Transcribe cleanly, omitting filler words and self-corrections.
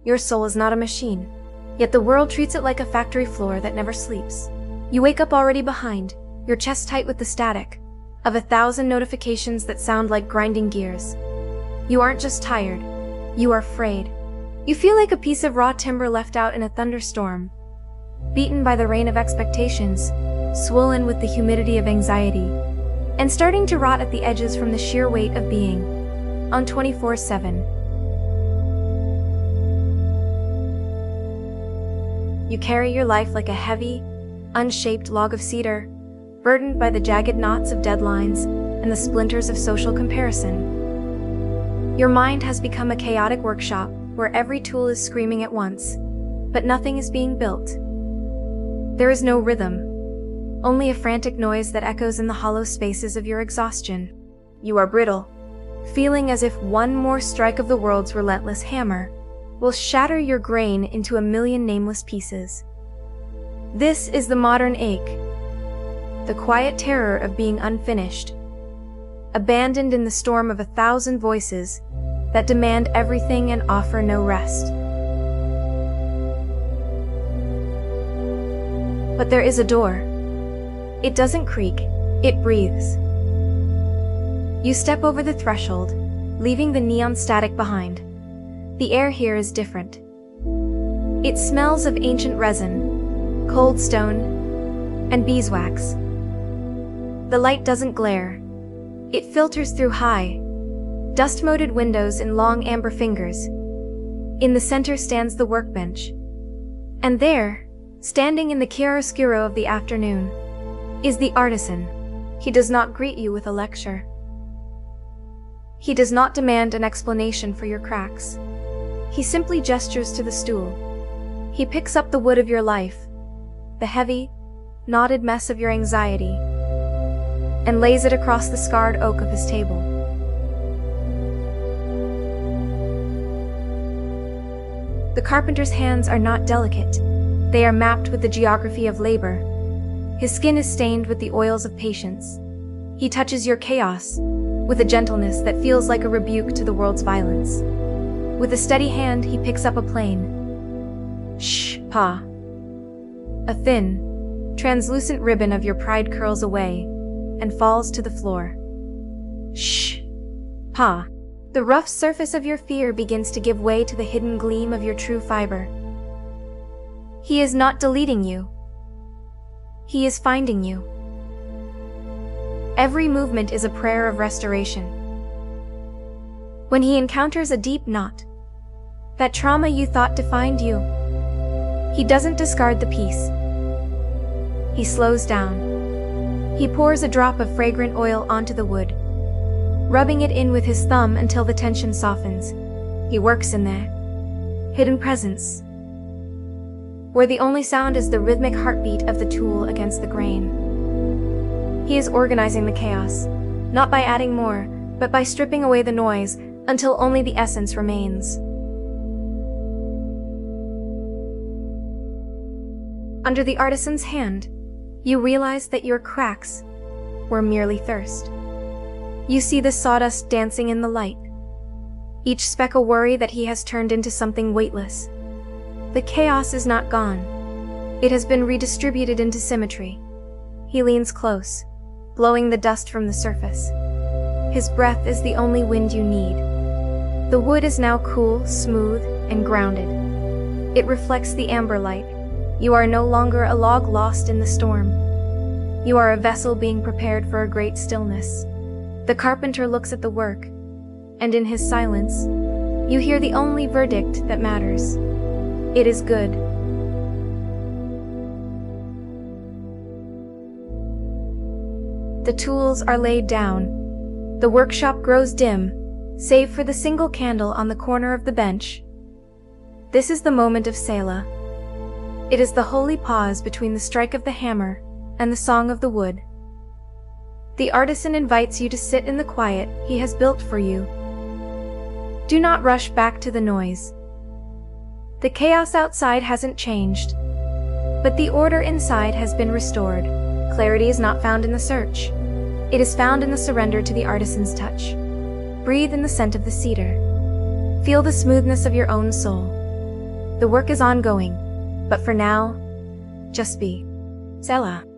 Your soul is not a machine, yet the world treats it like a factory floor that never sleeps. You wake up already behind, your chest tight with the static of 1,000 notifications that sound like grinding gears. You aren't just tired, you are frayed. You feel like a piece of raw timber left out in a thunderstorm, beaten by the rain of expectations, swollen with the humidity of anxiety, and starting to rot at the edges from the sheer weight of being on 24/7. You carry your life like a heavy, unshaped log of cedar, burdened by the jagged knots of deadlines and the splinters of social comparison. Your mind has become a chaotic workshop where every tool is screaming at once, but nothing is being built. There is no rhythm, only a frantic noise that echoes in the hollow spaces of your exhaustion. You are brittle, feeling as if one more strike of the world's relentless hammer will shatter your grain into a million nameless pieces. This is the modern ache, the quiet terror of being unfinished, abandoned in the storm of 1,000 voices that demand everything and offer no rest. But there is a door. It doesn't creak, it breathes. You step over the threshold, leaving the neon static behind. The air here is different. It smells of ancient resin, cold stone, and beeswax. The light doesn't glare. It filters through high, dust-moted windows in long amber fingers. In the center stands the workbench. And there, standing in the chiaroscuro of the afternoon, is the artisan. He does not greet you with a lecture. He does not demand an explanation for your cracks. He simply gestures to the stool. He picks up the wood of your life, the heavy, knotted mess of your anxiety, and lays it across the scarred oak of his table. The carpenter's hands are not delicate. They are mapped with the geography of labor. His skin is stained with the oils of patience. He touches your chaos with a gentleness that feels like a rebuke to the world's violence. With a steady hand, he picks up a plane. Shh, pa. A thin, translucent ribbon of your pride curls away and falls to the floor. Shh, pa. The rough surface of your fear begins to give way to the hidden gleam of your true fiber. He is not deleting you. He is finding you. Every movement is a prayer of restoration. When he encounters a deep knot, that trauma you thought defined you, he doesn't discard the piece. He slows down. He pours a drop of fragrant oil onto the wood, rubbing it in with his thumb until the tension softens. He works in there, hidden presence, where the only sound is the rhythmic heartbeat of the tool against the grain. He is organizing the chaos, not by adding more, but by stripping away the noise until only the essence remains. Under the artisan's hand, you realize that your cracks were merely thirst. You see the sawdust dancing in the light, each speck a worry that he has turned into something weightless. The chaos is not gone. It has been redistributed into symmetry. He leans close, blowing the dust from the surface. His breath is the only wind you need. The wood is now cool, smooth, and grounded. It reflects the amber light. You are no longer a log lost in the storm. You are a vessel being prepared for a great stillness. The carpenter looks at the work, and in his silence, you hear the only verdict that matters. It is good. The tools are laid down. The workshop grows dim, save for the single candle on the corner of the bench. This is the moment of Selah. It is the holy pause between the strike of the hammer and the song of the wood. The artisan invites you to sit in the quiet he has built for you. Do not rush back to the noise. The chaos outside hasn't changed, but the order inside has been restored. Clarity is not found in the search. It is found in the surrender to the artisan's touch. Breathe in the scent of the cedar. Feel the smoothness of your own soul. The work is ongoing, but for now, just be. Selah.